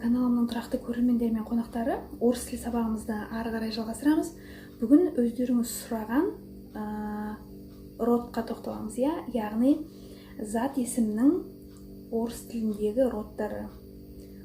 каналымның тұрақты көрермендері мен қонақтары, орыс тілі сабағымызды ары қарай жалғастырамыз. Бүгін өздеріңіз сұраған родқа тоқталамыз, яғни зат есімнің орыс тіліндегі родтары.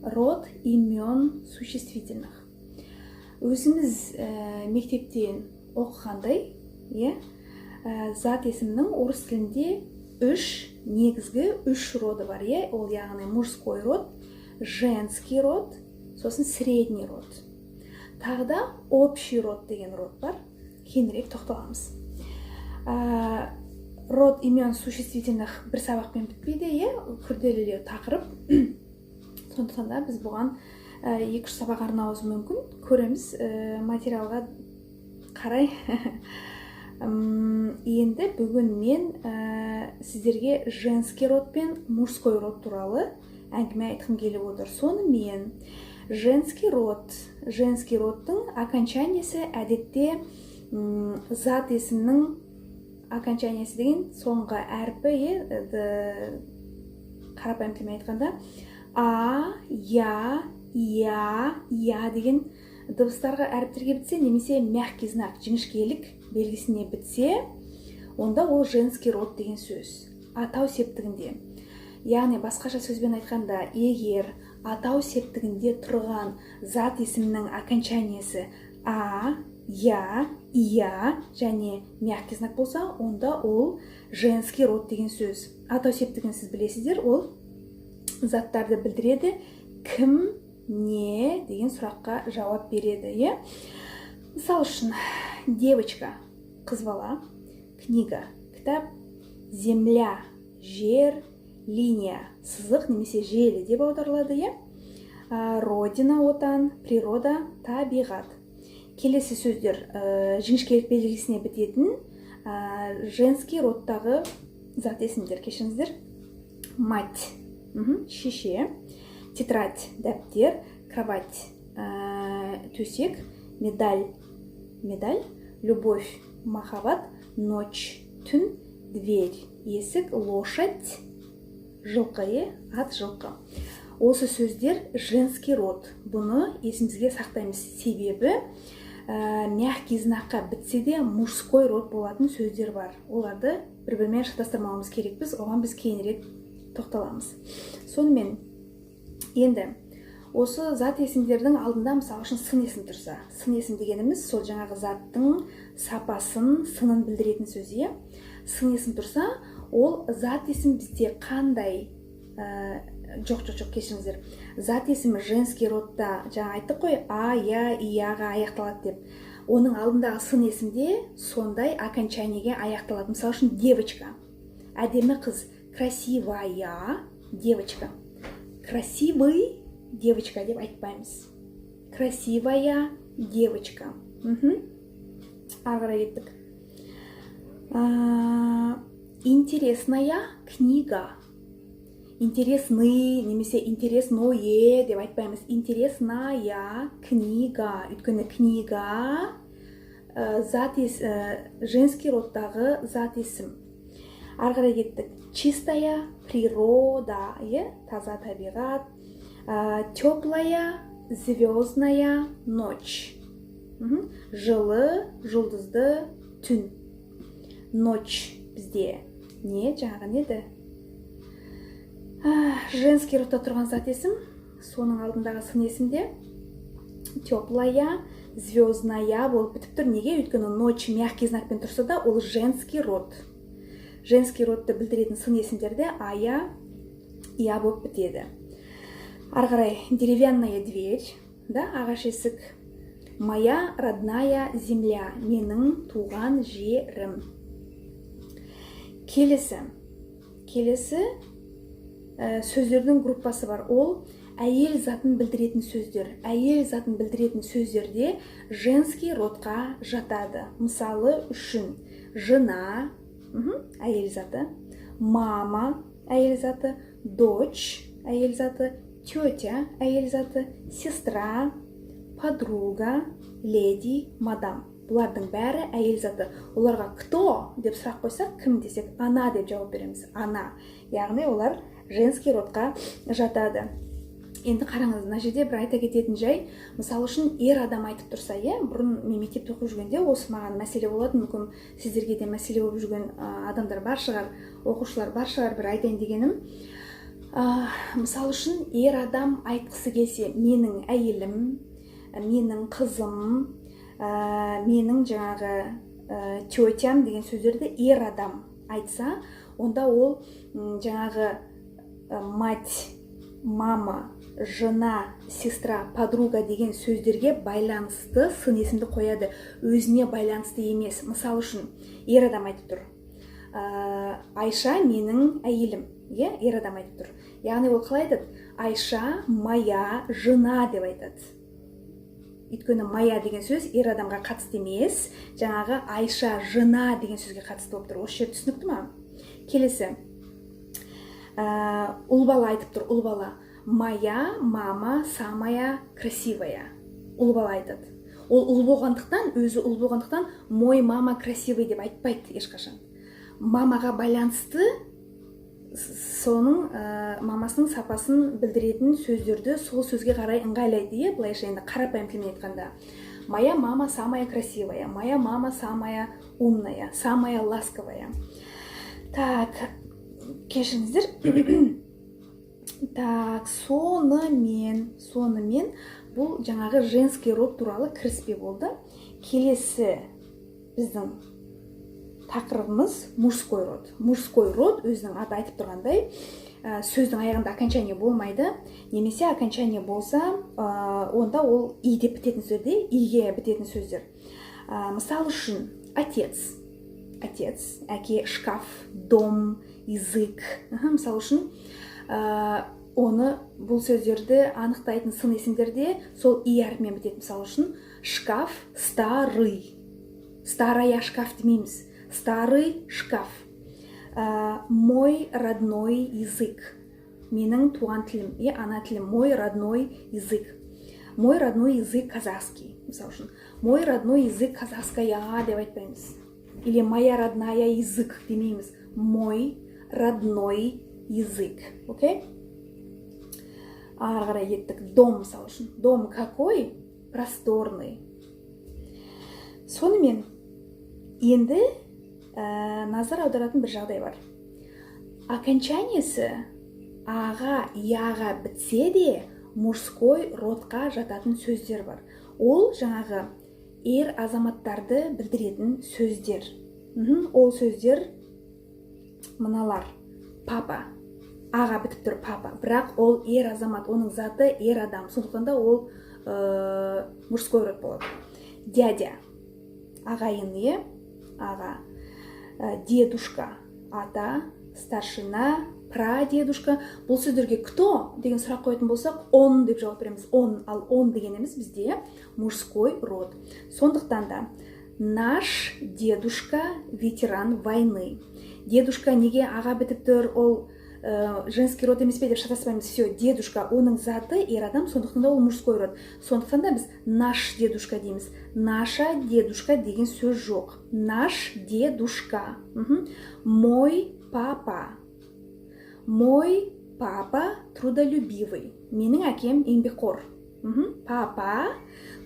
Род имен существительных. Өзіміз мектептен оқығандай, зат есімнің орыс тілінде негізгі үш роды бар, ол яғни мужской род, женский род, сосын средний род. Тағы да общий род деген род бар, кеңірек тоқталамыз. Род имен существительных бір сабақпен бітпейді, күрделілеу тақырып. Сондықтан да біз бұған 2-3 сабақ арнауымыз мүмкін, көреміз материалға қарай. Енді бүгін мен сіздерге женский род пен мужской род туралы әңгіме айтқым келіп отыр. Сонымен женский родтың окончаниясы әдетте зат есімнің окончаниясы деген соңғы әрпі, қарапайым тілмен айтқанда а, я деген дыбыстарға әріптерге бітсе, немесе мягкий знак, жіңішкелік белгісіне бітсе, онда ол женский род деген сөз. Атау септігінде. Яғни басқаша сөзбен айтқанда, егер атау септігінде тұрған зат есімнің окончаниясы а, я және мягкий знак болса, онда ол женский род деген сөз. Атау септігін сіз білесіздер, ол заттарды білдіреді, кім, не деген сұраққа жауап береді. Мысал үшін, девочка, қыз бала, книга, кітап, земля, жер, линия, сызық немесе желі деп аударылады. Родина, отан, природа, табиғат. Келесі сөздер жіңішкелік белгісіне бітетін женский родтағы зат есімдер, кешіріңіздер. Мать, шеше, тетрадь, дәптер, кровать, төсек, медаль, любовь, махаббат, ночь, түн, дверь, есік, лошадь, жылқы, ат, жылқы. Осы сөздер женский род. Бұны есімізге сақтаймыз. Себебі мягкий знакқа бітсе де мужской род болатын сөздер бар. Оларды бір-бірімен шатастырмауымыз керекпіз, оған біз кейінірек тоқталамыз. Сонымен енді осы зат есімдердің алдында мысалы үшін сын есім тұрса, сын есім дегеніміз сол жаңағы заттың сапасын, сынын білдіретін сөз. Сын есім тұрса, ол зат есім бізде қандай жоқ, кешіріңіздер. Зат есімі женский родта, жаңа айттық қой, а, я, ияға аяқталады деп. Оның алдындағы сын есімде сондай окончаниеге аяқталады. Мысалы үшін девочка, әдемі қыз, красивая девочка. Красивый девочка деп айтпаймыз. Красивая девочка. Ағыра кеттік. Интересная книга. Интересный немесе интересное деп айтпаймыз. Интересная книга. Өйткені книга женский родтағы зат есім. Ағыра кеттік. Чистая природа, таза табиғат, теплая звездная ночь, жылы жұлдызды түн. Ночь бізде не жаңағы неді? Женский родта тұрған зат есім, соның алдындағы сын есімде теплая звездная болып бітіп тұр. Неге? Өйткені ночь мягкий знакпен тұрса да, ол женский род. Женский родты білдіретін сын есімдерде ая, ия болып бітеді. Арғарай, деревянная дверь, ағаш есік. Моя родная земля, менің туған жерім. Келесі сөздердің группасы бар. Ол әйел затын білдіретін сөздер. Әйел затын білдіретін сөздерде женский родқа жатады. Мысалы үшін, жена, әйел заты, мама, әйел заты, дочь, әйел заты, тетя, әйел заты, сестра, подруга, леди, мадам. Бұлардың бәрі әйел заты. Оларға кто деп сұрақ қойсақ, кім десек, ана деп жауап береміз. Ана. Яғни олар женский родқа жатады. Енді қараңыз, мына жерде бір айта кететін жай, мысалы үшін ер адам айтып тұрса, бұрын мен мектепте оқып жүргенде осы маған мәселе болады, мүмкін сіздерге де мәселе болып жүрген адамдар бар шығар, оқушылар бар шығар, бір айтайын дегенім. Мысалы үшін ер адам айтқысы келсе, менің әйелім, менің қызым, менің жаңағы тетям деген сөздерді ер адам айтса, онда ол жаңағы мать, мама, жена, сестра, подруга деген сөздерге байланысты сын есімді қояды, өзіне байланысты емес. Мысалы үшін ер адам айтып тұр, Айша менің әйелім, ер адам айтып тұр. Яғни ол қалай айтады? Айша моя жена деп айтады. Өйткені моя деген сөз ер адамға қатысты емес, жаңағы Айша жена деген сөзге қатысты болып тұр. Осы жер түсінікті ма? Келесі, ұл бала айтып тұр, ұл бала. Моя мама самая красивая. Ұл бала айтады. Ол ұл болғандықтан, өзі ұл болғандықтан, мой мама красивый деп айтпайды ешқашан. Мамаға байланысты соның мамасының сапасын білдіретін сөздерді сол сөзге қарай ыңғайлайды. Былайша енді қарапайым тілмен айтқанда. Моя мама самая красивая, моя мама самая умная, самая ласковая. Так, кешіріңіздер. Так, сонымен бұл жаңағы женский род туралы кіріспе болды. Келесі біздің тақырыбымыз мужской род. Мужской род өзінің аты айтып тұрғандай, сөздің аяғында окончание болмайды, немесе окончание болса, онда ол и деп бітетін сөздер, иге бітетін сөздер. Мысалы үшін отец, әке, шкаф, дом, язык. Мысалы үшін оны бұл сөздерді анықтайтын сын есімдерде сол и әріпімен бітеді. Мысалы үшін шкаф старый, старая шкаф демейміз, старый шкаф. Мой родной язык, менің туған тілім, ана тілім, мой родной язык. Мой родной язык казахский. Мысалы үшін мой родной язык казахская деп айтпаймыз. Или моя родная язык демейміз, мой родной язык. Окей? Ары қарай кеттік. Дом, мысалы үшін. Дом какой? Просторный. Сонымен, енді назар аударатын бір жағдай бар. Окончаниесі аға, яға бітсе де мужской родқа жататын сөздер бар. Ол жаңағы ер азаматтарды білдіретін сөздер. Ол сөздер мыналар. Папа, аға бітіп тұр папа, бірақ ол ер азамат, оның заты ер адам, сондықтан да ол мужской род болады. Дядя, ағайын, аға. Дедушка, ата, старшина, прадедушка. Бұл сөздерге кто деген сұрақ қоятын болсақ, он деп жауап береміз. Он, ал он дегеніміз бізде мужской род. Сондықтан да наш дедушка ветеран войны. Дедушка неге аға бітіп тұр, ол женский род емес пе деп шатаспаймыз. Все, дедушка, оның заты ер адам, сондықтан да ол мужской род. Сондықтан да біз наш дедушка дейміз. Наша дедушка деген сөз жоқ. Наш дедушка. Мой папа. Мой папа трудолюбивый. Менің әкем еңбекқор. Папа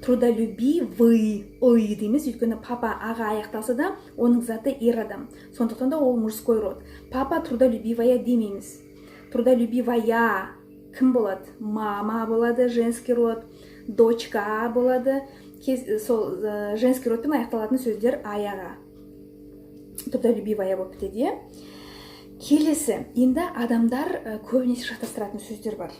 трудолюбивый. Ой дейміз, өйткені папа аға аяқталса да, оның заты ер адам. Сондықтан да ол мужской род. Папа трудолюбивая демейміз. Трудолюбивая кім болады? Мама болады, женский род. Дочка болады. Сол женский родпен аяқталатын сөздер аяға. Трудолюбивая болып бітеді. Келесі, енді адамдар көбінесе шатастыратын сөздер бар.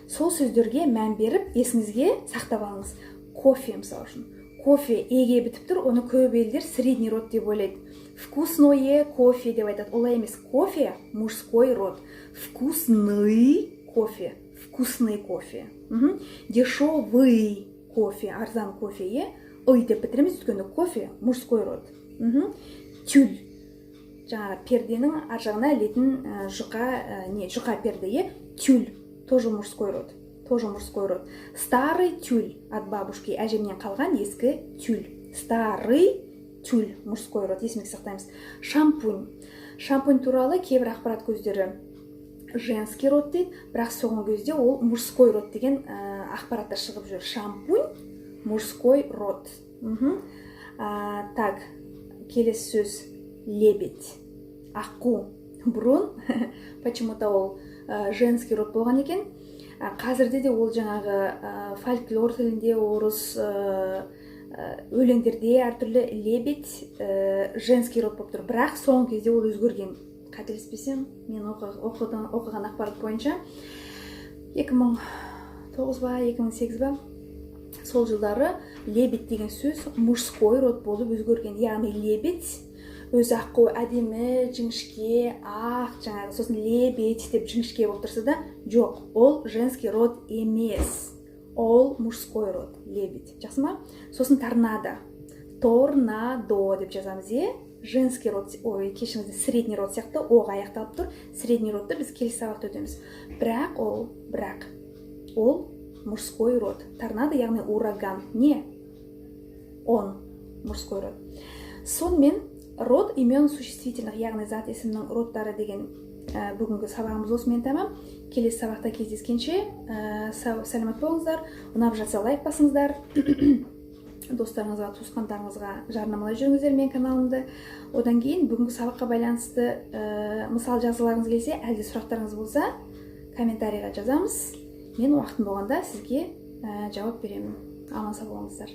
Сол сөздерге мән беріп, есіңізге сақтап алыңыз. Кофе, мысалы үшін. Кофе еге бітіп тұр, оны көп елдер средний род деп ойлайды. Вкусное кофе деп айтады. Олай емес. Кофе мужской род. Вкусный кофе. Вкусный кофе. Дешевый кофе, арзан кофе. Ой деп бітіреміз, өйткені кофе мужской род. Тюль. Жаңағы перденің аржағына ілетін жұқа перде, тюль, тоже мужской род. Тоже мужской род. Старый тюль от бабушки, әжемнен қалған ескі тюль. Старый тюль, мужской род, есімізге сақтаймыз. Шампунь. Шампунь туралы кейбір ақпарат көздері женский род дейді, бірақ соңғы кезде ол мужской род деген ақпараттар шығып жүр. Шампунь мужской род. Так, келесі сөз лебедь. Аққу. Бұрын почему-то ол женский род болған екен. Қазірде де ол жаңағы фольклор тілінде, орыс өлеңдерде әртүрлі лебедь женский род болып тұр. Бірақ соңғы кезде ол өзгерген. Қателеспесем, мен оқыған ақпарат бойынша 2009 ба, 2008 ба, сол жылдары лебедь деген сөз мужской род болып өзгерген. Яғни лебедь өзі аққу, әдемі, жіңішке, ақ, жаңағы, сосын лебедь деп жіңішке болып тұрса да, жоқ, ол женский род емес. Ол мужской род, лебедь. Жақсы ма? Сосын торнадо. Торнадо деп жазамыз, женский род, кешіңізде средний род сияқты оға аяқталып тұр. Средний родты біз келесі сабақта өтеміз. Бірақ ол мужской род. Торнадо, яғни ураган. Не? Он мужской род. Сонымен род имен существительных, яғни зат есімнің родтары деген бүгінгі сабағымыз осымен тамам. Келесі сабақта кездескенше сәлемет болыңыздар. Ұнап жатса лайк басыңыздар. Достарыңызға, туысқандарыңызға жарнамалай жүріңіздер мен каналымды. Одан кейін бүгінгі сабаққа байланысты мысал жазыларыңыз келсе, әлде сұрақтарыңыз болса, комментарийға жазамыз. Мен уақытым болғанда сізге жауап беремін. Аман сау болыңыздар.